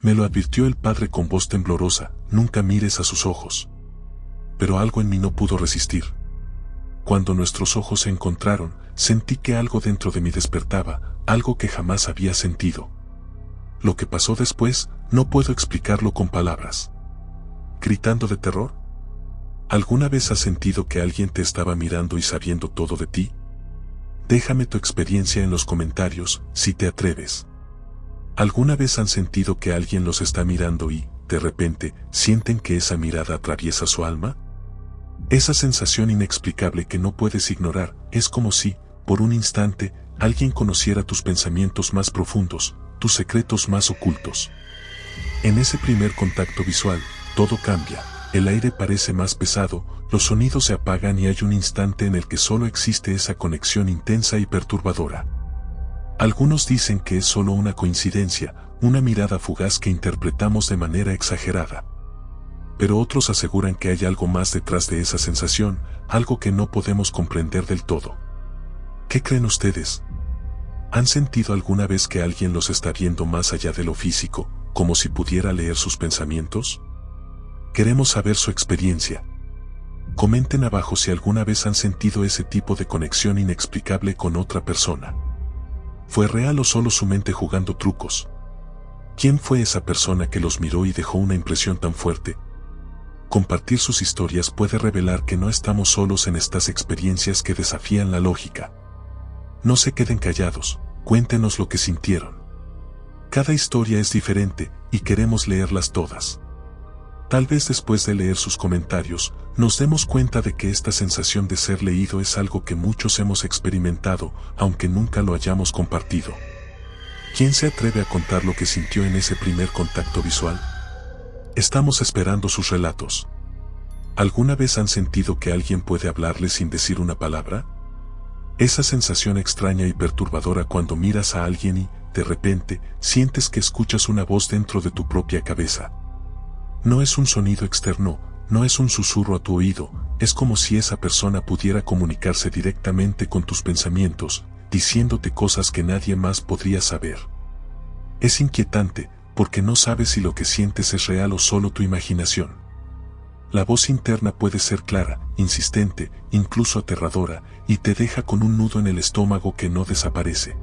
Me lo advirtió el padre con voz temblorosa, nunca mires a sus ojos. Pero algo en mí no pudo resistir. Cuando nuestros ojos se encontraron, sentí que algo dentro de mí despertaba, algo que jamás había sentido. Lo que pasó después, no puedo explicarlo con palabras. ¿Gritando de terror? ¿Alguna vez has sentido que alguien te estaba mirando y sabiendo todo de ti? Déjame tu experiencia en los comentarios, si te atreves. ¿Alguna vez han sentido que alguien los está mirando y, de repente, sienten que esa mirada atraviesa su alma? Esa sensación inexplicable que no puedes ignorar, es como si, por un instante, alguien conociera tus pensamientos más profundos, tus secretos más ocultos. En ese primer contacto visual, todo cambia, el aire parece más pesado, los sonidos se apagan y hay un instante en el que solo existe esa conexión intensa y perturbadora. Algunos dicen que es solo una coincidencia, una mirada fugaz que interpretamos de manera exagerada. Pero otros aseguran que hay algo más detrás de esa sensación, algo que no podemos comprender del todo. ¿Qué creen ustedes? ¿Han sentido alguna vez que alguien los está viendo más allá de lo físico, como si pudiera leer sus pensamientos? Queremos saber su experiencia. Comenten abajo si alguna vez han sentido ese tipo de conexión inexplicable con otra persona. ¿Fue real o solo su mente jugando trucos? ¿Quién fue esa persona que los miró y dejó una impresión tan fuerte? Compartir sus historias puede revelar que no estamos solos en estas experiencias que desafían la lógica. No se queden callados, cuéntenos lo que sintieron. Cada historia es diferente, y queremos leerlas todas. Tal vez después de leer sus comentarios, nos demos cuenta de que esta sensación de ser leído es algo que muchos hemos experimentado, aunque nunca lo hayamos compartido. ¿Quién se atreve a contar lo que sintió en ese primer contacto visual? Estamos esperando sus relatos. ¿Alguna vez han sentido que alguien puede hablarles sin decir una palabra? Esa sensación extraña y perturbadora cuando miras a alguien y, de repente, sientes que escuchas una voz dentro de tu propia cabeza. No es un sonido externo, no es un susurro a tu oído, es como si esa persona pudiera comunicarse directamente con tus pensamientos, diciéndote cosas que nadie más podría saber. Es inquietante, porque no sabes si lo que sientes es real o solo tu imaginación. La voz interna puede ser clara, insistente, incluso aterradora, y te deja con un nudo en el estómago que no desaparece.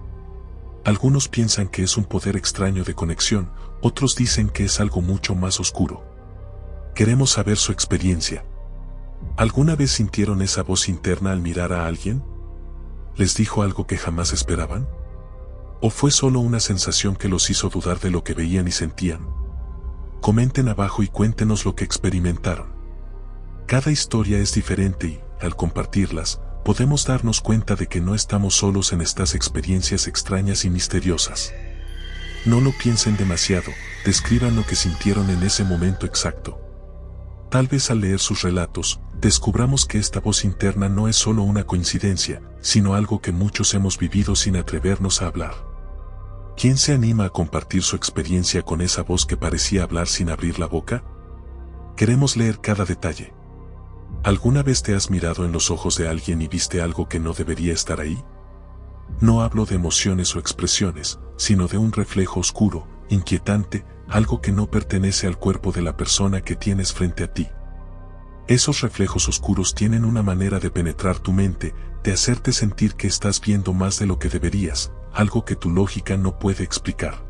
Algunos piensan que es un poder extraño de conexión, otros dicen que es algo mucho más oscuro. Queremos saber su experiencia. ¿Alguna vez sintieron esa voz interna al mirar a alguien? ¿Les dijo algo que jamás esperaban? ¿O fue solo una sensación que los hizo dudar de lo que veían y sentían? Comenten abajo y cuéntenos lo que experimentaron. Cada historia es diferente y, al compartirlas, podemos darnos cuenta de que no estamos solos en estas experiencias extrañas y misteriosas. No lo piensen demasiado, describan lo que sintieron en ese momento exacto. Tal vez al leer sus relatos, descubramos que esta voz interna no es solo una coincidencia, sino algo que muchos hemos vivido sin atrevernos a hablar. ¿Quién se anima a compartir su experiencia con esa voz que parecía hablar sin abrir la boca? Queremos leer cada detalle. ¿Alguna vez te has mirado en los ojos de alguien y viste algo que no debería estar ahí? No hablo de emociones o expresiones, sino de un reflejo oscuro, inquietante, algo que no pertenece al cuerpo de la persona que tienes frente a ti. Esos reflejos oscuros tienen una manera de penetrar tu mente, de hacerte sentir que estás viendo más de lo que deberías, algo que tu lógica no puede explicar.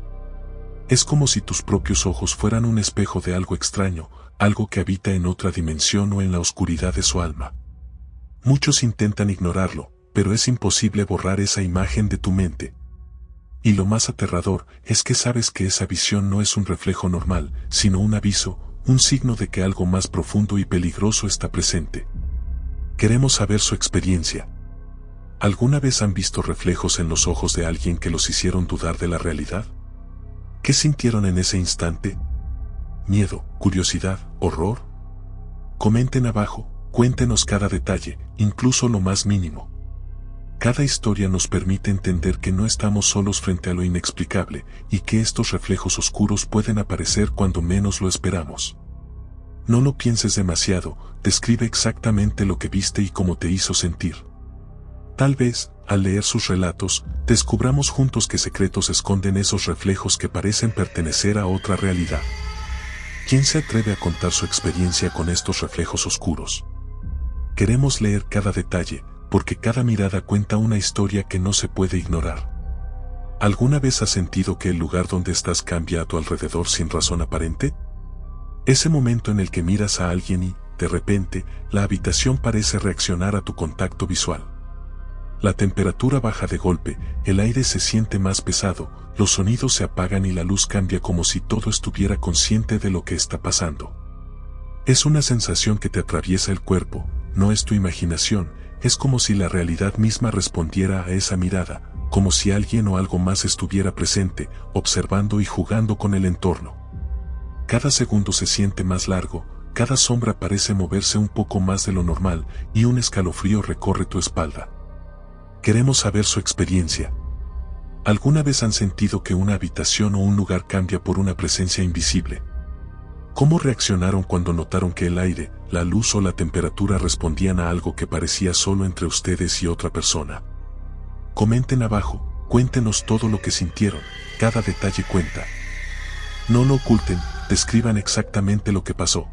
Es como si tus propios ojos fueran un espejo de algo extraño, algo que habita en otra dimensión o en la oscuridad de su alma. Muchos intentan ignorarlo, pero es imposible borrar esa imagen de tu mente. Y lo más aterrador es que sabes que esa visión no es un reflejo normal, sino un aviso, un signo de que algo más profundo y peligroso está presente. Queremos saber su experiencia. ¿Alguna vez han visto reflejos en los ojos de alguien que los hicieron dudar de la realidad? ¿Qué sintieron en ese instante? ¿Miedo, curiosidad, horror? Comenten abajo, cuéntenos cada detalle, incluso lo más mínimo. Cada historia nos permite entender que no estamos solos frente a lo inexplicable, y que estos reflejos oscuros pueden aparecer cuando menos lo esperamos. No lo pienses demasiado, describe exactamente lo que viste y cómo te hizo sentir. Tal vez, al leer sus relatos, descubramos juntos qué secretos esconden esos reflejos que parecen pertenecer a otra realidad. ¿Quién se atreve a contar su experiencia con estos reflejos oscuros? Queremos leer cada detalle, porque cada mirada cuenta una historia que no se puede ignorar. ¿Alguna vez has sentido que el lugar donde estás cambia a tu alrededor sin razón aparente? Ese momento en el que miras a alguien y, de repente, la habitación parece reaccionar a tu contacto visual. La temperatura baja de golpe, el aire se siente más pesado, los sonidos se apagan y la luz cambia como si todo estuviera consciente de lo que está pasando. Es una sensación que te atraviesa el cuerpo, no es tu imaginación, es como si la realidad misma respondiera a esa mirada, como si alguien o algo más estuviera presente, observando y jugando con el entorno. Cada segundo se siente más largo, cada sombra parece moverse un poco más de lo normal y un escalofrío recorre tu espalda. Queremos saber su experiencia. ¿Alguna vez han sentido que una habitación o un lugar cambia por una presencia invisible? ¿Cómo reaccionaron cuando notaron que el aire, la luz o la temperatura respondían a algo que parecía solo entre ustedes y otra persona? Comenten abajo, cuéntenos todo lo que sintieron, cada detalle cuenta. No lo oculten, describan exactamente lo que pasó.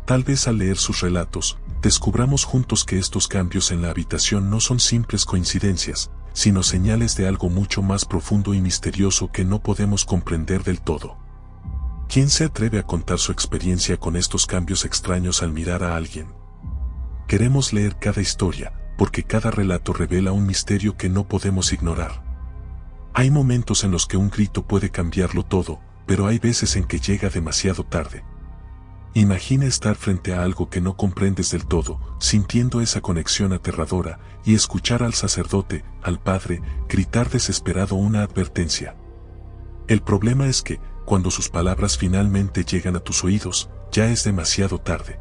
Tal vez al leer sus relatos, descubramos juntos que estos cambios en la habitación no son simples coincidencias, sino señales de algo mucho más profundo y misterioso que no podemos comprender del todo. ¿Quién se atreve a contar su experiencia con estos cambios extraños al mirar a alguien? Queremos leer cada historia, porque cada relato revela un misterio que no podemos ignorar. Hay momentos en los que un grito puede cambiarlo todo, pero hay veces en que llega demasiado tarde. Imagina estar frente a algo que no comprendes del todo, sintiendo esa conexión aterradora, y escuchar al sacerdote, al padre, gritar desesperado una advertencia. El problema es que, cuando sus palabras finalmente llegan a tus oídos, ya es demasiado tarde.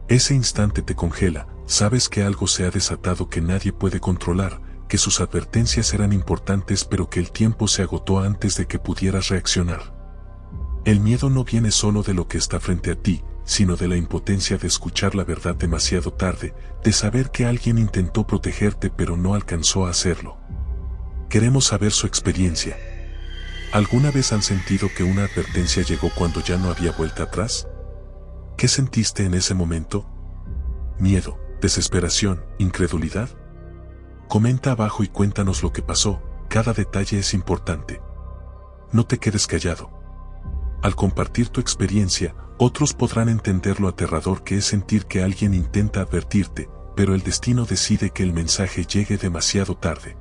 Ese instante te congela, sabes que algo se ha desatado que nadie puede controlar, que sus advertencias eran importantes pero que el tiempo se agotó antes de que pudieras reaccionar. El miedo no viene solo de lo que está frente a ti, sino de la impotencia de escuchar la verdad demasiado tarde, de saber que alguien intentó protegerte pero no alcanzó a hacerlo. Queremos saber su experiencia. ¿Alguna vez han sentido que una advertencia llegó cuando ya no había vuelta atrás? ¿Qué sentiste en ese momento? ¿Miedo, desesperación, incredulidad? Comenta abajo y cuéntanos lo que pasó, cada detalle es importante. No te quedes callado. Al compartir tu experiencia, otros podrán entender lo aterrador que es sentir que alguien intenta advertirte, pero el destino decide que el mensaje llegue demasiado tarde.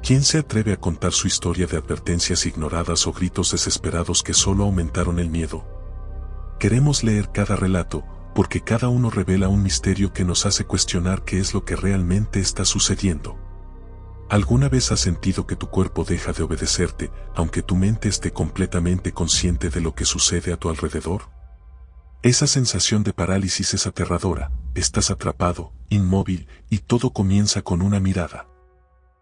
¿Quién se atreve a contar su historia de advertencias ignoradas o gritos desesperados que solo aumentaron el miedo? Queremos leer cada relato, porque cada uno revela un misterio que nos hace cuestionar qué es lo que realmente está sucediendo. ¿Alguna vez has sentido que tu cuerpo deja de obedecerte, aunque tu mente esté completamente consciente de lo que sucede a tu alrededor? Esa sensación de parálisis es aterradora, estás atrapado, inmóvil, y todo comienza con una mirada.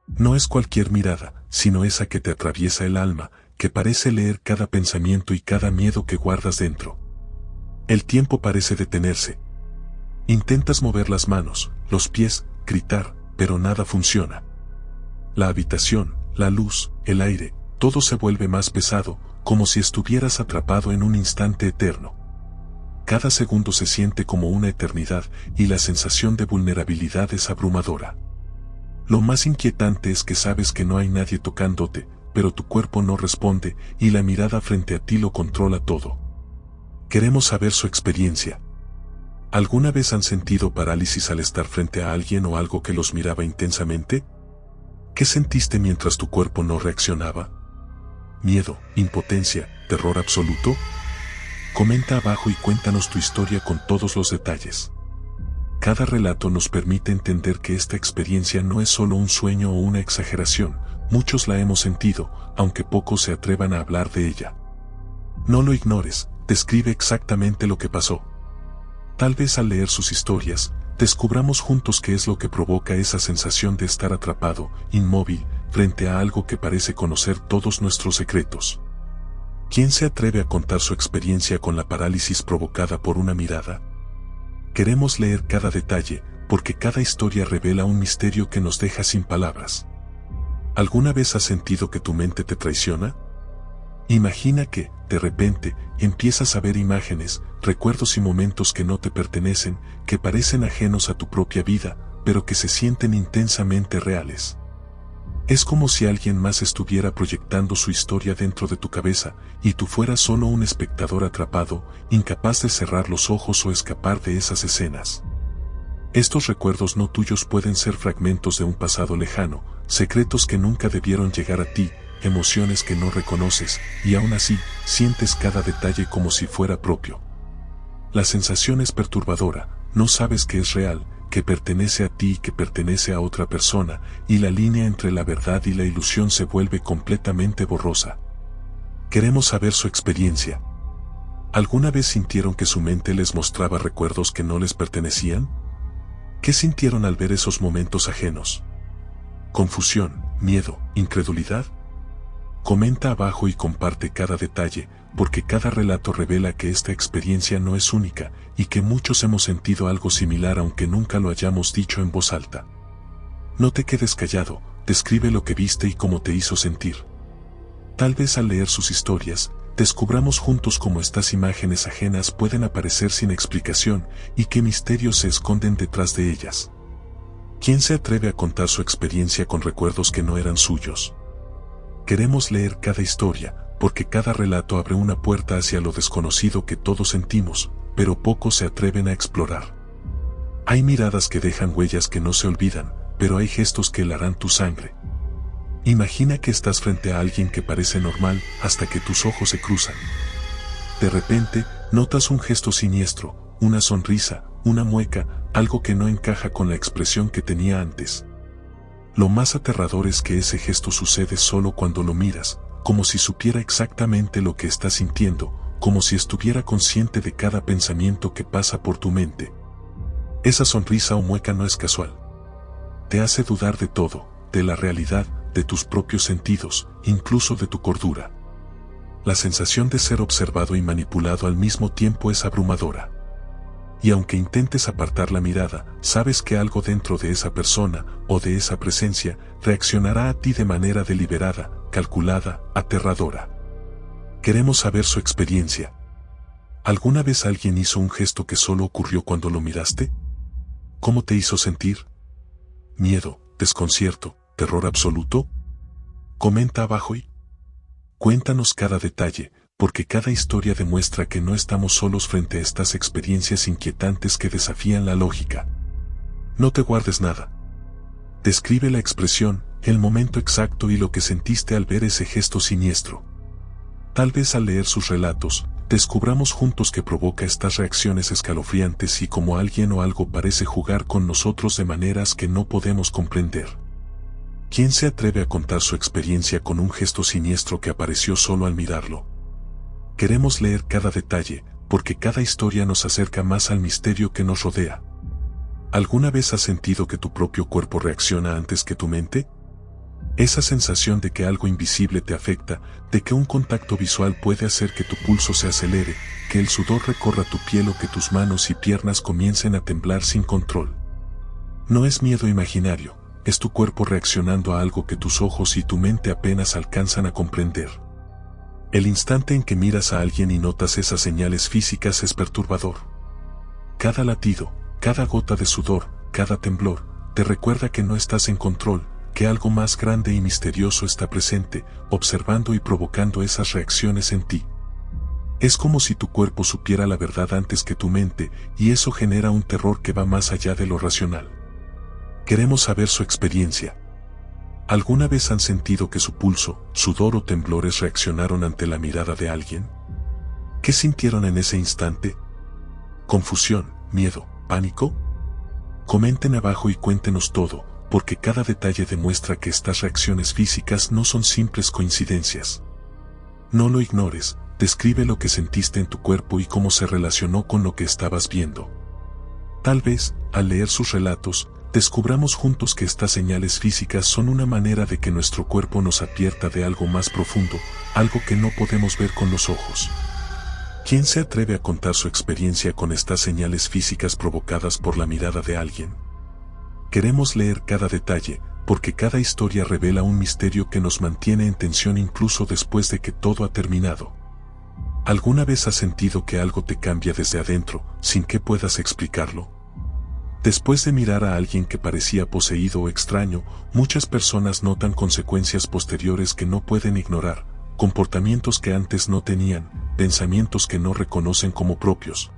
No es cualquier mirada, sino esa que te atraviesa el alma, que parece leer cada pensamiento y cada miedo que guardas dentro. El tiempo parece detenerse. Intentas mover las manos, los pies, gritar, pero nada funciona. La habitación, la luz, el aire, todo se vuelve más pesado, como si estuvieras atrapado en un instante eterno. Cada segundo se siente como una eternidad y la sensación de vulnerabilidad es abrumadora. Lo más inquietante es que sabes que no hay nadie tocándote, pero tu cuerpo no responde y la mirada frente a ti lo controla todo. Queremos saber su experiencia. ¿Alguna vez han sentido parálisis al estar frente a alguien o algo que los miraba intensamente? ¿Qué sentiste mientras tu cuerpo no reaccionaba? ¿Miedo, impotencia, terror absoluto? Comenta abajo y cuéntanos tu historia con todos los detalles. Cada relato nos permite entender que esta experiencia no es solo un sueño o una exageración, muchos la hemos sentido, aunque pocos se atrevan a hablar de ella. No lo ignores, describe exactamente lo que pasó. Tal vez al leer sus historias, descubramos juntos qué es lo que provoca esa sensación de estar atrapado, inmóvil, frente a algo que parece conocer todos nuestros secretos. ¿Quién se atreve a contar su experiencia con la parálisis provocada por una mirada? Queremos leer cada detalle, porque cada historia revela un misterio que nos deja sin palabras. ¿Alguna vez has sentido que tu mente te traiciona? Imagina que, de repente, empiezas a ver imágenes, recuerdos y momentos que no te pertenecen, que parecen ajenos a tu propia vida, pero que se sienten intensamente reales. Es como si alguien más estuviera proyectando su historia dentro de tu cabeza, y tú fueras solo un espectador atrapado, incapaz de cerrar los ojos o escapar de esas escenas. Estos recuerdos no tuyos pueden ser fragmentos de un pasado lejano, secretos que nunca debieron llegar a ti, emociones que no reconoces, y aún así, sientes cada detalle como si fuera propio. La sensación es perturbadora, no sabes que es real, que pertenece a ti y que pertenece a otra persona, y la línea entre la verdad y la ilusión se vuelve completamente borrosa. Queremos saber su experiencia. ¿Alguna vez sintieron que su mente les mostraba recuerdos que no les pertenecían? ¿Qué sintieron al ver esos momentos ajenos? ¿Confusión, miedo, incredulidad? Comenta abajo y comparte cada detalle, porque cada relato revela que esta experiencia no es única, y que muchos hemos sentido algo similar aunque nunca lo hayamos dicho en voz alta. No te quedes callado, describe lo que viste y cómo te hizo sentir. Tal vez al leer sus historias, descubramos juntos cómo estas imágenes ajenas pueden aparecer sin explicación, y qué misterios se esconden detrás de ellas. ¿Quién se atreve a contar su experiencia con recuerdos que no eran suyos? Queremos leer cada historia, porque cada relato abre una puerta hacia lo desconocido que todos sentimos, pero pocos se atreven a explorar. Hay miradas que dejan huellas que no se olvidan, pero hay gestos que helarán tu sangre. Imagina que estás frente a alguien que parece normal hasta que tus ojos se cruzan. De repente, notas un gesto siniestro, una sonrisa, una mueca, algo que no encaja con la expresión que tenía antes. Lo más aterrador es que ese gesto sucede solo cuando lo miras, como si supiera exactamente lo que estás sintiendo, como si estuviera consciente de cada pensamiento que pasa por tu mente. Esa sonrisa o mueca no es casual. Te hace dudar de todo, de la realidad, de tus propios sentidos, incluso de tu cordura. La sensación de ser observado y manipulado al mismo tiempo es abrumadora. Y aunque intentes apartar la mirada, sabes que algo dentro de esa persona o de esa presencia reaccionará a ti de manera deliberada, calculada, aterradora. Queremos saber su experiencia. ¿Alguna vez alguien hizo un gesto que solo ocurrió cuando lo miraste? ¿Cómo te hizo sentir? ¿Miedo, desconcierto, terror absoluto? Comenta abajo y cuéntanos cada detalle, porque cada historia demuestra que no estamos solos frente a estas experiencias inquietantes que desafían la lógica. No te guardes nada. Describe la expresión, el momento exacto y lo que sentiste al ver ese gesto siniestro. Tal vez al leer sus relatos, descubramos juntos que provoca estas reacciones escalofriantes y cómo alguien o algo parece jugar con nosotros de maneras que no podemos comprender. ¿Quién se atreve a contar su experiencia con un gesto siniestro que apareció solo al mirarlo? Queremos leer cada detalle, porque cada historia nos acerca más al misterio que nos rodea. ¿Alguna vez has sentido que tu propio cuerpo reacciona antes que tu mente? Esa sensación de que algo invisible te afecta, de que un contacto visual puede hacer que tu pulso se acelere, que el sudor recorra tu piel o que tus manos y piernas comiencen a temblar sin control. No es miedo imaginario, es tu cuerpo reaccionando a algo que tus ojos y tu mente apenas alcanzan a comprender. El instante en que miras a alguien y notas esas señales físicas es perturbador. Cada latido, cada gota de sudor, cada temblor, te recuerda que no estás en control, que algo más grande y misterioso está presente, observando y provocando esas reacciones en ti. Es como si tu cuerpo supiera la verdad antes que tu mente, y eso genera un terror que va más allá de lo racional. Queremos saber su experiencia. ¿Alguna vez han sentido que su pulso, sudor o temblores reaccionaron ante la mirada de alguien? ¿Qué sintieron en ese instante? ¿Confusión, miedo, pánico? Comenten abajo y cuéntenos todo, porque cada detalle demuestra que estas reacciones físicas no son simples coincidencias. No lo ignores, describe lo que sentiste en tu cuerpo y cómo se relacionó con lo que estabas viendo. Tal vez, al leer sus relatos, descubramos juntos que estas señales físicas son una manera de que nuestro cuerpo nos advierta de algo más profundo, algo que no podemos ver con los ojos. ¿Quién se atreve a contar su experiencia con estas señales físicas provocadas por la mirada de alguien? Queremos leer cada detalle, porque cada historia revela un misterio que nos mantiene en tensión incluso después de que todo ha terminado. ¿Alguna vez has sentido que algo te cambia desde adentro, sin que puedas explicarlo? Después de mirar a alguien que parecía poseído o extraño, muchas personas notan consecuencias posteriores que no pueden ignorar, comportamientos que antes no tenían, pensamientos que no reconocen como propios,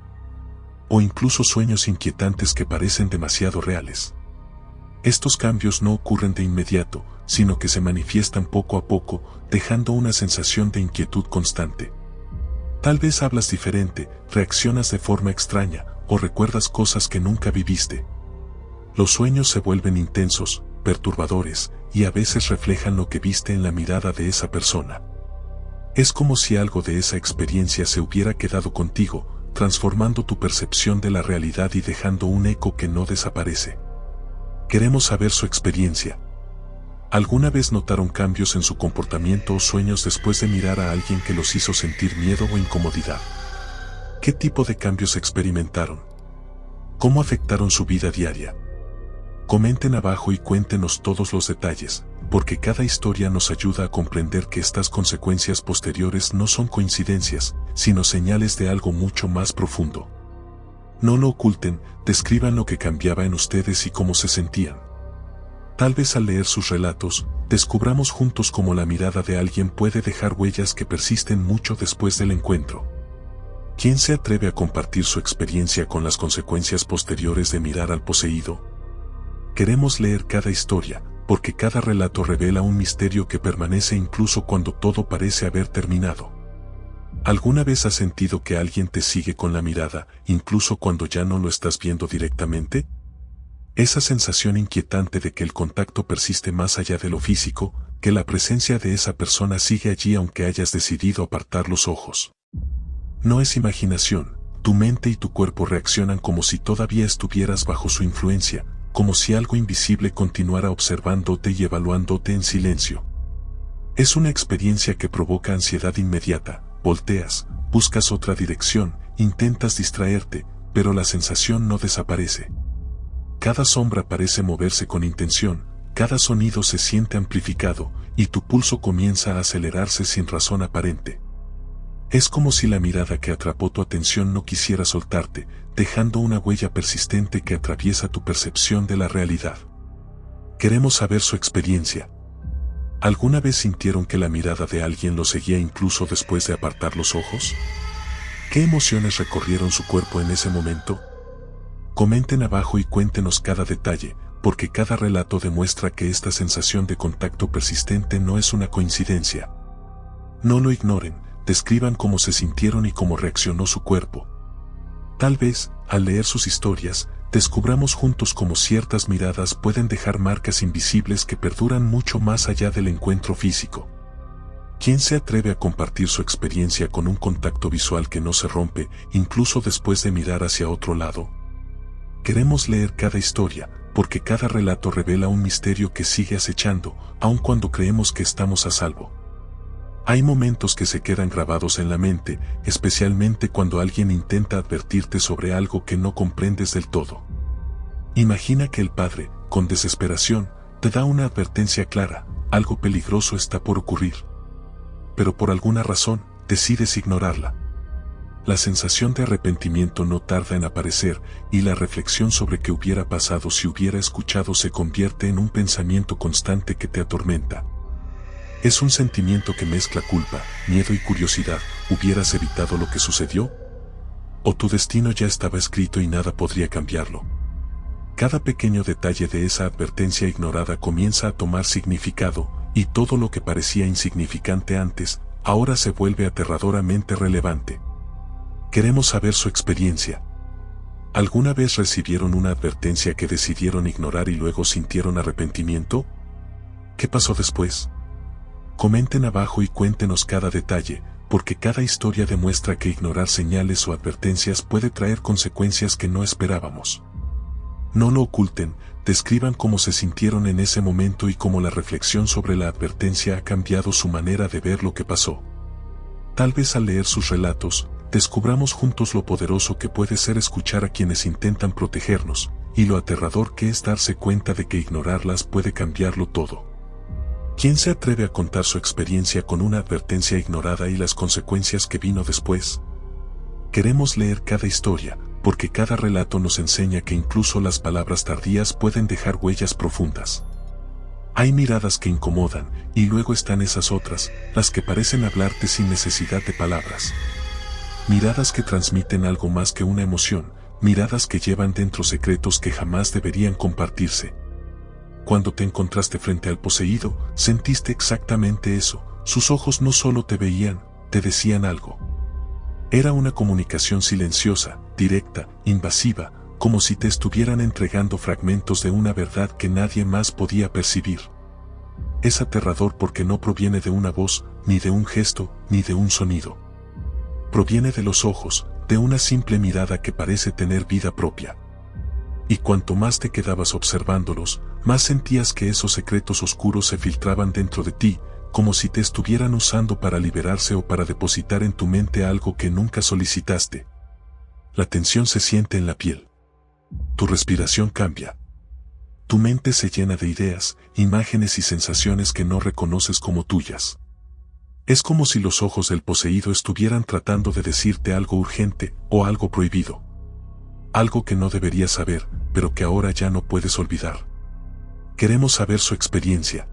o incluso sueños inquietantes que parecen demasiado reales. Estos cambios no ocurren de inmediato, sino que se manifiestan poco a poco, dejando una sensación de inquietud constante. Tal vez hablas diferente, reaccionas de forma extraña, o recuerdas cosas que nunca viviste. Los sueños se vuelven intensos, perturbadores, y a veces reflejan lo que viste en la mirada de esa persona. Es como si algo de esa experiencia se hubiera quedado contigo, transformando tu percepción de la realidad y dejando un eco que no desaparece. Queremos saber su experiencia. ¿Alguna vez notaron cambios en su comportamiento o sueños después de mirar a alguien que los hizo sentir miedo o incomodidad? ¿Qué tipo de cambios experimentaron? ¿Cómo afectaron su vida diaria? Comenten abajo y cuéntenos todos los detalles, porque cada historia nos ayuda a comprender que estas consecuencias posteriores no son coincidencias, sino señales de algo mucho más profundo. No lo oculten, describan lo que cambiaba en ustedes y cómo se sentían. Tal vez al leer sus relatos, descubramos juntos cómo la mirada de alguien puede dejar huellas que persisten mucho después del encuentro. ¿Quién se atreve a compartir su experiencia con las consecuencias posteriores de mirar al poseído? Queremos leer cada historia, porque cada relato revela un misterio que permanece incluso cuando todo parece haber terminado. ¿Alguna vez has sentido que alguien te sigue con la mirada, incluso cuando ya no lo estás viendo directamente? Esa sensación inquietante de que el contacto persiste más allá de lo físico, que la presencia de esa persona sigue allí aunque hayas decidido apartar los ojos. No es imaginación, tu mente y tu cuerpo reaccionan como si todavía estuvieras bajo su influencia, como si algo invisible continuara observándote y evaluándote en silencio. Es una experiencia que provoca ansiedad inmediata. Volteas, buscas otra dirección, intentas distraerte, pero la sensación no desaparece. Cada sombra parece moverse con intención, cada sonido se siente amplificado, y tu pulso comienza a acelerarse sin razón aparente. Es como si la mirada que atrapó tu atención no quisiera soltarte, dejando una huella persistente que atraviesa tu percepción de la realidad. Queremos saber su experiencia. ¿Alguna vez sintieron que la mirada de alguien los seguía incluso después de apartar los ojos? ¿Qué emociones recorrieron su cuerpo en ese momento? Comenten abajo y cuéntenos cada detalle, porque cada relato demuestra que esta sensación de contacto persistente no es una coincidencia. No lo ignoren, describan cómo se sintieron y cómo reaccionó su cuerpo. Tal vez, al leer sus historias, descubramos juntos cómo ciertas miradas pueden dejar marcas invisibles que perduran mucho más allá del encuentro físico. ¿Quién se atreve a compartir su experiencia con un contacto visual que no se rompe, incluso después de mirar hacia otro lado? Queremos leer cada historia, porque cada relato revela un misterio que sigue acechando, aun cuando creemos que estamos a salvo. Hay momentos que se quedan grabados en la mente, especialmente cuando alguien intenta advertirte sobre algo que no comprendes del todo. Imagina que el padre, con desesperación, te da una advertencia clara: algo peligroso está por ocurrir. Pero por alguna razón, decides ignorarla. La sensación de arrepentimiento no tarda en aparecer, y la reflexión sobre qué hubiera pasado si hubiera escuchado se convierte en un pensamiento constante que te atormenta. Es un sentimiento que mezcla culpa, miedo y curiosidad. ¿Hubieras evitado lo que sucedió? ¿O tu destino ya estaba escrito y nada podría cambiarlo? Cada pequeño detalle de esa advertencia ignorada comienza a tomar significado, y todo lo que parecía insignificante antes, ahora se vuelve aterradoramente relevante. Queremos saber su experiencia. ¿Alguna vez recibieron una advertencia que decidieron ignorar y luego sintieron arrepentimiento? ¿Qué pasó después? Comenten abajo y cuéntenos cada detalle, porque cada historia demuestra que ignorar señales o advertencias puede traer consecuencias que no esperábamos. No lo oculten, describan cómo se sintieron en ese momento y cómo la reflexión sobre la advertencia ha cambiado su manera de ver lo que pasó. Tal vez al leer sus relatos, descubramos juntos lo poderoso que puede ser escuchar a quienes intentan protegernos, y lo aterrador que es darse cuenta de que ignorarlas puede cambiarlo todo. ¿Quién se atreve a contar su experiencia con una advertencia ignorada y las consecuencias que vino después? Queremos leer cada historia, porque cada relato nos enseña que incluso las palabras tardías pueden dejar huellas profundas. Hay miradas que incomodan, y luego están esas otras, las que parecen hablarte sin necesidad de palabras. Miradas que transmiten algo más que una emoción, miradas que llevan dentro secretos que jamás deberían compartirse. Cuando te encontraste frente al poseído, sentiste exactamente eso. Sus ojos no solo te veían, te decían algo. Era una comunicación silenciosa, directa, invasiva, como si te estuvieran entregando fragmentos de una verdad que nadie más podía percibir. Es aterrador porque no proviene de una voz, ni de un gesto, ni de un sonido. Proviene de los ojos, de una simple mirada que parece tener vida propia. Y cuanto más te quedabas observándolos, más sentías que esos secretos oscuros se filtraban dentro de ti, como si te estuvieran usando para liberarse o para depositar en tu mente algo que nunca solicitaste. La tensión se siente en la piel. Tu respiración cambia. Tu mente se llena de ideas, imágenes y sensaciones que no reconoces como tuyas. Es como si los ojos del poseído estuvieran tratando de decirte algo urgente o algo prohibido. Algo que no deberías saber, pero que ahora ya no puedes olvidar. Queremos saber su experiencia.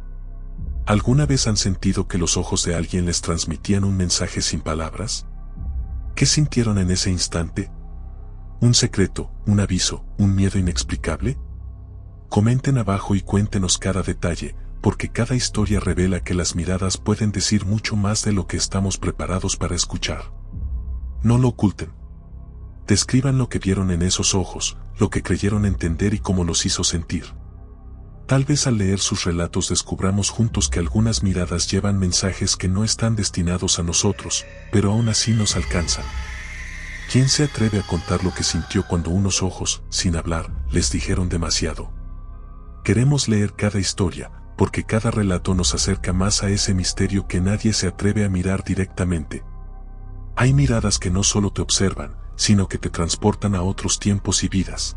¿Alguna vez han sentido que los ojos de alguien les transmitían un mensaje sin palabras? ¿Qué sintieron en ese instante? ¿Un secreto, un aviso, un miedo inexplicable? Comenten abajo y cuéntenos cada detalle, porque cada historia revela que las miradas pueden decir mucho más de lo que estamos preparados para escuchar. No lo oculten. Describan lo que vieron en esos ojos, lo que creyeron entender y cómo los hizo sentir. Tal vez al leer sus relatos descubramos juntos que algunas miradas llevan mensajes que no están destinados a nosotros, pero aún así nos alcanzan. ¿Quién se atreve a contar lo que sintió cuando unos ojos, sin hablar, les dijeron demasiado? Queremos leer cada historia, porque cada relato nos acerca más a ese misterio que nadie se atreve a mirar directamente. Hay miradas que no solo te observan, sino que te transportan a otros tiempos y vidas.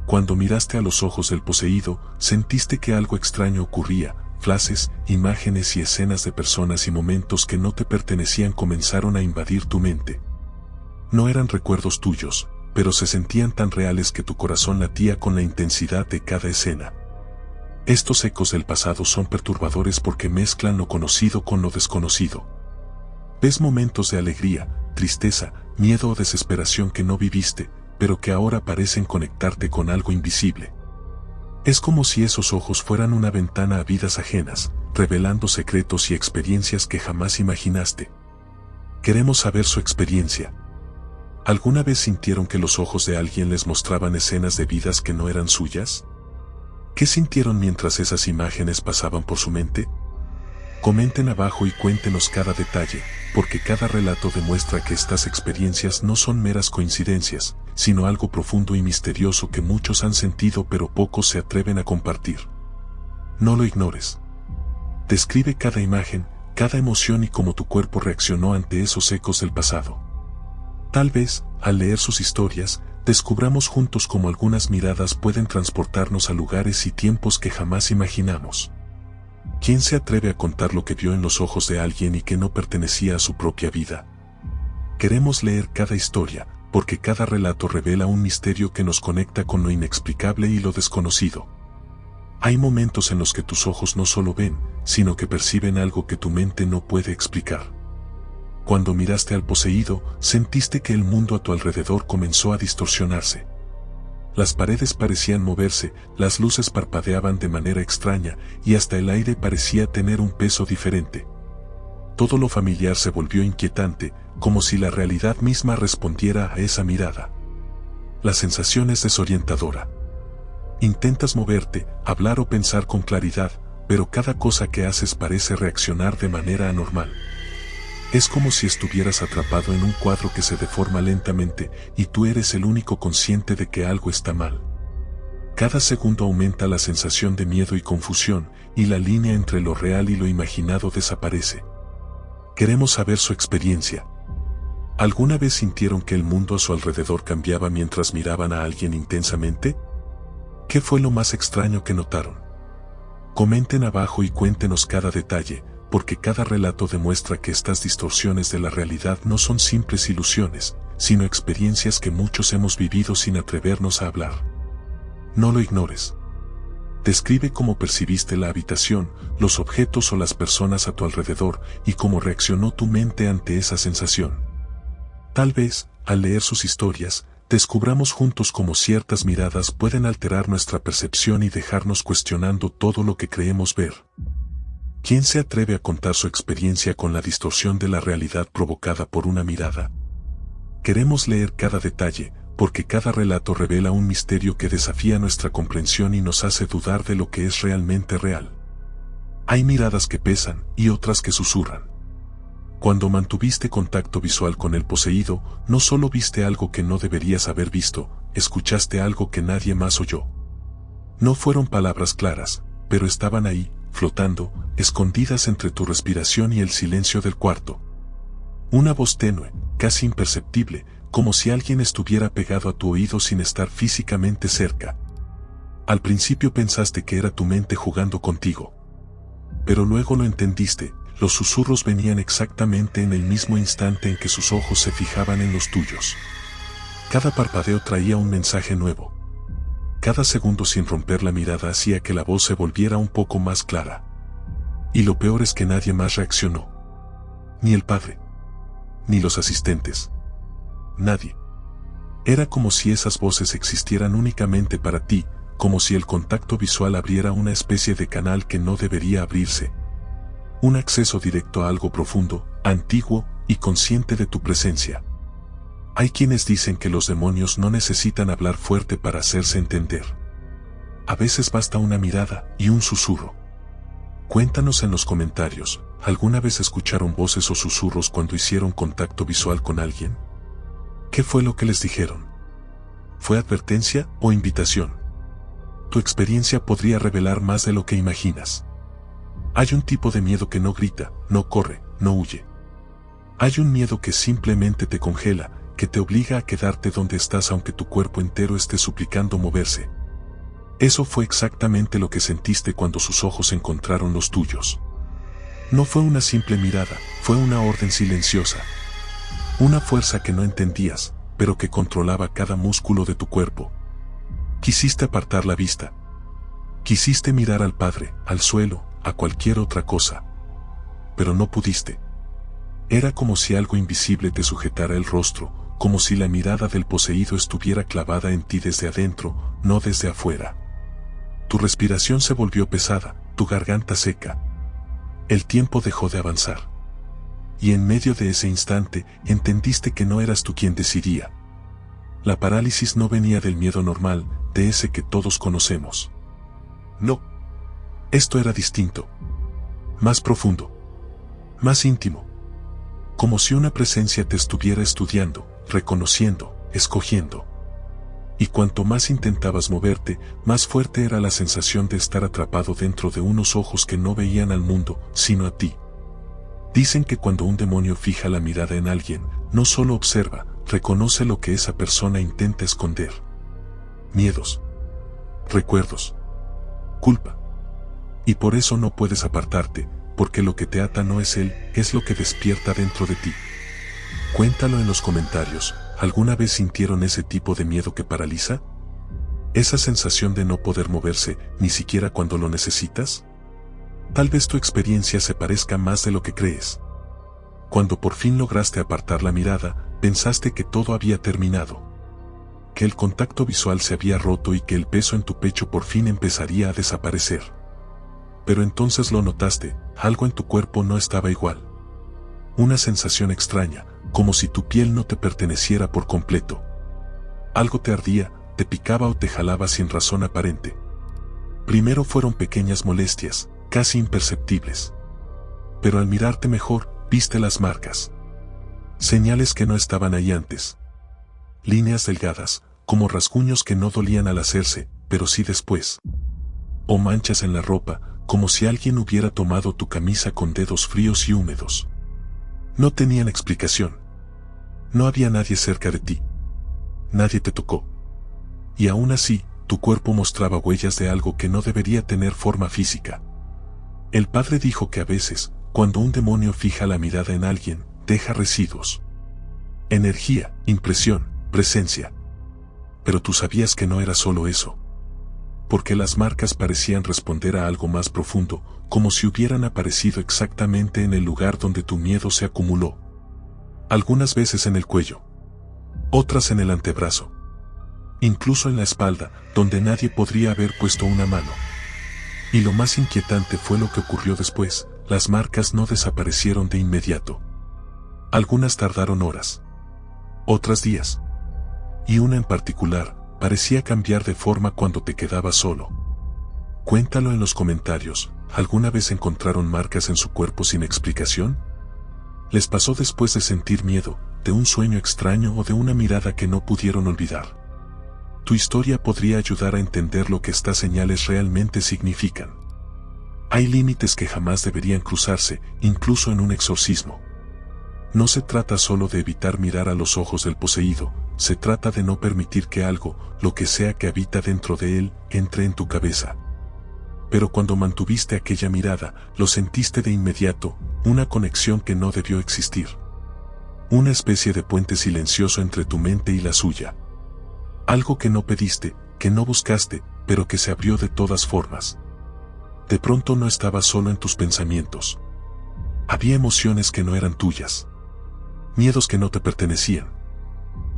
Cuando miraste a los ojos del poseído, sentiste que algo extraño ocurría, flashes, imágenes y escenas de personas y momentos que no te pertenecían comenzaron a invadir tu mente. No eran recuerdos tuyos, pero se sentían tan reales que tu corazón latía con la intensidad de cada escena. Estos ecos del pasado son perturbadores porque mezclan lo conocido con lo desconocido. Ves momentos de alegría, tristeza, miedo o desesperación que no viviste, pero que ahora parecen conectarte con algo invisible. Es como si esos ojos fueran una ventana a vidas ajenas, revelando secretos y experiencias que jamás imaginaste. Queremos saber su experiencia. ¿Alguna vez sintieron que los ojos de alguien les mostraban escenas de vidas que no eran suyas? ¿Qué sintieron mientras esas imágenes pasaban por su mente? Comenten abajo y cuéntenos cada detalle, porque cada relato demuestra que estas experiencias no son meras coincidencias, sino algo profundo y misterioso que muchos han sentido pero pocos se atreven a compartir. No lo ignores. Describe cada imagen, cada emoción y cómo tu cuerpo reaccionó ante esos ecos del pasado. Tal vez, al leer sus historias, descubramos juntos cómo algunas miradas pueden transportarnos a lugares y tiempos que jamás imaginamos. ¿Quién se atreve a contar lo que vio en los ojos de alguien y que no pertenecía a su propia vida? Queremos leer cada historia, porque cada relato revela un misterio que nos conecta con lo inexplicable y lo desconocido. Hay momentos en los que tus ojos no solo ven, sino que perciben algo que tu mente no puede explicar. Cuando miraste al poseído, sentiste que el mundo a tu alrededor comenzó a distorsionarse. Las paredes parecían moverse, las luces parpadeaban de manera extraña y hasta el aire parecía tener un peso diferente. Todo lo familiar se volvió inquietante, como si la realidad misma respondiera a esa mirada. La sensación es desorientadora. Intentas moverte, hablar o pensar con claridad, pero cada cosa que haces parece reaccionar de manera anormal. Es como si estuvieras atrapado en un cuadro que se deforma lentamente y tú eres el único consciente de que algo está mal. Cada segundo aumenta la sensación de miedo y confusión, y la línea entre lo real y lo imaginado desaparece. Queremos saber su experiencia. ¿Alguna vez sintieron que el mundo a su alrededor cambiaba mientras miraban a alguien intensamente? ¿Qué fue lo más extraño que notaron? Comenten abajo y cuéntenos cada detalle, porque cada relato demuestra que estas distorsiones de la realidad no son simples ilusiones, sino experiencias que muchos hemos vivido sin atrevernos a hablar. No lo ignores. Describe cómo percibiste la habitación, los objetos o las personas a tu alrededor y cómo reaccionó tu mente ante esa sensación. Tal vez, al leer sus historias, descubramos juntos cómo ciertas miradas pueden alterar nuestra percepción y dejarnos cuestionando todo lo que creemos ver. ¿Quién se atreve a contar su experiencia con la distorsión de la realidad provocada por una mirada? Queremos leer cada detalle, porque cada relato revela un misterio que desafía nuestra comprensión y nos hace dudar de lo que es realmente real. Hay miradas que pesan y otras que susurran. Cuando mantuviste contacto visual con el poseído, no solo viste algo que no deberías haber visto, escuchaste algo que nadie más oyó. No fueron palabras claras, pero estaban ahí, flotando, escondidas entre tu respiración y el silencio del cuarto. Una voz tenue, casi imperceptible, como si alguien estuviera pegado a tu oído sin estar físicamente cerca. Al principio pensaste que era tu mente jugando contigo. Pero luego lo entendiste, los susurros venían exactamente en el mismo instante en que sus ojos se fijaban en los tuyos. Cada parpadeo traía un mensaje nuevo. Cada segundo sin romper la mirada hacía que la voz se volviera un poco más clara. Y lo peor es que nadie más reaccionó. Ni el padre. Ni los asistentes. Nadie. Era como si esas voces existieran únicamente para ti, como si el contacto visual abriera una especie de canal que no debería abrirse. Un acceso directo a algo profundo, antiguo y consciente de tu presencia. Hay quienes dicen que los demonios no necesitan hablar fuerte para hacerse entender. A veces basta una mirada y un susurro. Cuéntanos en los comentarios, ¿alguna vez escucharon voces o susurros cuando hicieron contacto visual con alguien? ¿Qué fue lo que les dijeron? ¿Fue advertencia o invitación? Tu experiencia podría revelar más de lo que imaginas. Hay un tipo de miedo que no grita, no corre, no huye. Hay un miedo que simplemente te congela, que te obliga a quedarte donde estás aunque tu cuerpo entero esté suplicando moverse. Eso fue exactamente lo que sentiste cuando sus ojos encontraron los tuyos. No fue una simple mirada, fue una orden silenciosa. Una fuerza que no entendías, pero que controlaba cada músculo de tu cuerpo. Quisiste apartar la vista. Quisiste mirar al padre, al suelo, a cualquier otra cosa. Pero no pudiste. Era como si algo invisible te sujetara el rostro, como si la mirada del poseído estuviera clavada en ti desde adentro, no desde afuera. Tu respiración se volvió pesada, tu garganta seca. El tiempo dejó de avanzar. Y en medio de ese instante, entendiste que no eras tú quien decidía. La parálisis no venía del miedo normal, de ese que todos conocemos. No. Esto era distinto. Más profundo. Más íntimo. Como si una presencia te estuviera estudiando, reconociendo, escogiendo. Y cuanto más intentabas moverte, más fuerte era la sensación de estar atrapado dentro de unos ojos que no veían al mundo, sino a ti. Dicen que cuando un demonio fija la mirada en alguien, no solo observa, reconoce lo que esa persona intenta esconder. Miedos. Recuerdos. Culpa. Y por eso no puedes apartarte, porque lo que te ata no es él, es lo que despierta dentro de ti. Cuéntalo en los comentarios, ¿alguna vez sintieron ese tipo de miedo que paraliza? ¿Esa sensación de no poder moverse, ni siquiera cuando lo necesitas? Tal vez tu experiencia se parezca más de lo que crees. Cuando por fin lograste apartar la mirada, pensaste que todo había terminado. Que el contacto visual se había roto y que el peso en tu pecho por fin empezaría a desaparecer. Pero entonces lo notaste, algo en tu cuerpo no estaba igual. Una sensación extraña, como si tu piel no te perteneciera por completo. Algo te ardía, te picaba o te jalaba sin razón aparente. Primero fueron pequeñas molestias, casi imperceptibles. Pero al mirarte mejor, viste las marcas. Señales que no estaban ahí antes. Líneas delgadas, como rasguños que no dolían al hacerse, pero sí después. O manchas en la ropa, como si alguien hubiera tomado tu camisa con dedos fríos y húmedos. No tenían explicación. No había nadie cerca de ti. Nadie te tocó. Y aún así, tu cuerpo mostraba huellas de algo que no debería tener forma física. El padre dijo que a veces, cuando un demonio fija la mirada en alguien, deja residuos. Energía, impresión, presencia. Pero tú sabías que no era solo eso. Porque las marcas parecían responder a algo más profundo, como si hubieran aparecido exactamente en el lugar donde tu miedo se acumuló. Algunas veces en el cuello. Otras en el antebrazo. Incluso en la espalda, donde nadie podría haber puesto una mano. Y lo más inquietante fue lo que ocurrió después. Las marcas no desaparecieron de inmediato. Algunas tardaron horas. Otras días. Y una en particular, parecía cambiar de forma cuando te quedabas solo. Cuéntalo en los comentarios. ¿Alguna vez encontraron marcas en su cuerpo sin explicación? ¿Les pasó después de sentir miedo, de un sueño extraño o de una mirada que no pudieron olvidar? Tu historia podría ayudar a entender lo que estas señales realmente significan. Hay límites que jamás deberían cruzarse, incluso en un exorcismo. No se trata solo de evitar mirar a los ojos del poseído, se trata de no permitir que algo, lo que sea que habita dentro de él, entre en tu cabeza. Pero cuando mantuviste aquella mirada, lo sentiste de inmediato, una conexión que no debió existir. Una especie de puente silencioso entre tu mente y la suya. Algo que no pediste, que no buscaste, pero que se abrió de todas formas. De pronto no estabas solo en tus pensamientos. Había emociones que no eran tuyas. Miedos que no te pertenecían.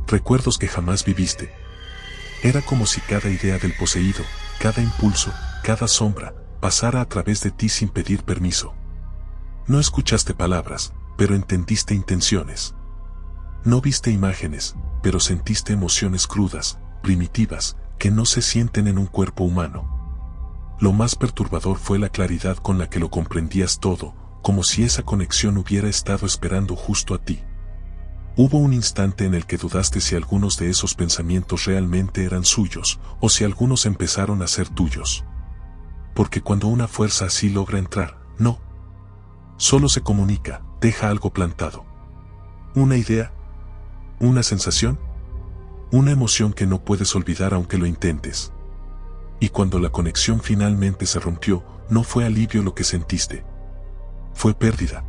Recuerdos que jamás viviste. Era como si cada idea del poseído, cada impulso, cada sombra, pasara a través de ti sin pedir permiso. No escuchaste palabras, pero entendiste intenciones. No viste imágenes, pero sentiste emociones crudas, primitivas, que no se sienten en un cuerpo humano. Lo más perturbador fue la claridad con la que lo comprendías todo, como si esa conexión hubiera estado esperando justo a ti. Hubo un instante en el que dudaste si algunos de esos pensamientos realmente eran suyos, o si algunos empezaron a ser tuyos. Porque cuando una fuerza así logra entrar, no. Solo se comunica, deja algo plantado. Una idea, una sensación, una emoción que no puedes olvidar aunque lo intentes. Y cuando la conexión finalmente se rompió, no fue alivio lo que sentiste. Fue pérdida.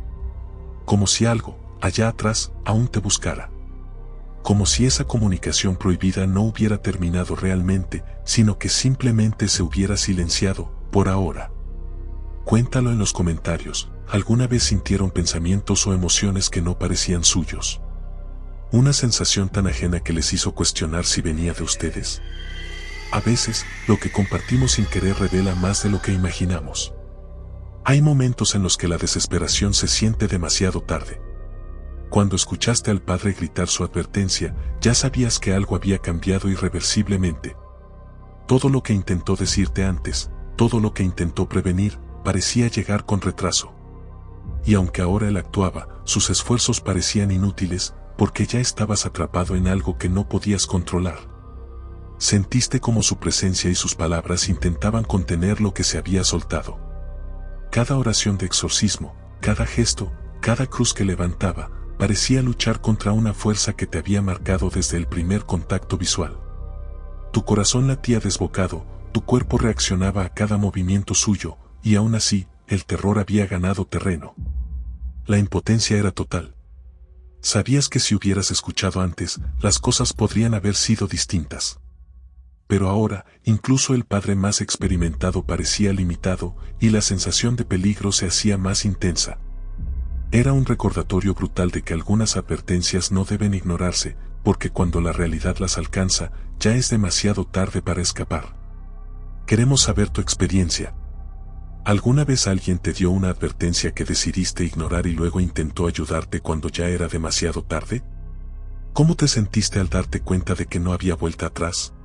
Como si algo, allá atrás, aún te buscara. Como si esa comunicación prohibida no hubiera terminado realmente, sino que simplemente se hubiera silenciado, por ahora. Cuéntalo en los comentarios. ¿Alguna vez sintieron pensamientos o emociones que no parecían suyos? Una sensación tan ajena que les hizo cuestionar si venía de ustedes. A veces, lo que compartimos sin querer revela más de lo que imaginamos. Hay momentos en los que la desesperación se siente demasiado tarde. Cuando escuchaste al padre gritar su advertencia, ya sabías que algo había cambiado irreversiblemente. Todo lo que intentó decirte antes, todo lo que intentó prevenir, parecía llegar con retraso. Y aunque ahora él actuaba, sus esfuerzos parecían inútiles, porque ya estabas atrapado en algo que no podías controlar. Sentiste como su presencia y sus palabras intentaban contener lo que se había soltado. Cada oración de exorcismo, cada gesto, cada cruz que levantaba, parecía luchar contra una fuerza que te había marcado desde el primer contacto visual. Tu corazón latía desbocado, tu cuerpo reaccionaba a cada movimiento suyo, y aún así, el terror había ganado terreno. La impotencia era total. Sabías que si hubieras escuchado antes, las cosas podrían haber sido distintas. Pero ahora, incluso el padre más experimentado parecía limitado, y la sensación de peligro se hacía más intensa. Era un recordatorio brutal de que algunas advertencias no deben ignorarse, porque cuando la realidad las alcanza, ya es demasiado tarde para escapar. Queremos saber tu experiencia. ¿Alguna vez alguien te dio una advertencia que decidiste ignorar y luego intentó ayudarte cuando ya era demasiado tarde? ¿Cómo te sentiste al darte cuenta de que no había vuelta atrás?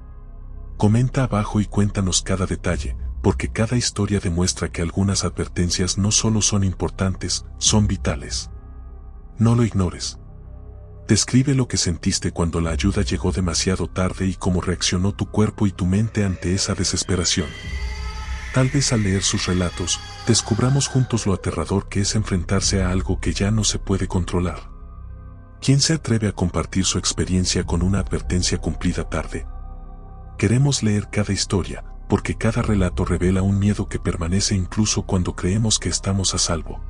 Comenta abajo y cuéntanos cada detalle, porque cada historia demuestra que algunas advertencias no solo son importantes, son vitales. No lo ignores. Describe lo que sentiste cuando la ayuda llegó demasiado tarde y cómo reaccionó tu cuerpo y tu mente ante esa desesperación. Tal vez al leer sus relatos, descubramos juntos lo aterrador que es enfrentarse a algo que ya no se puede controlar. ¿Quién se atreve a compartir su experiencia con una advertencia cumplida tarde? Queremos leer cada historia, porque cada relato revela un miedo que permanece incluso cuando creemos que estamos a salvo.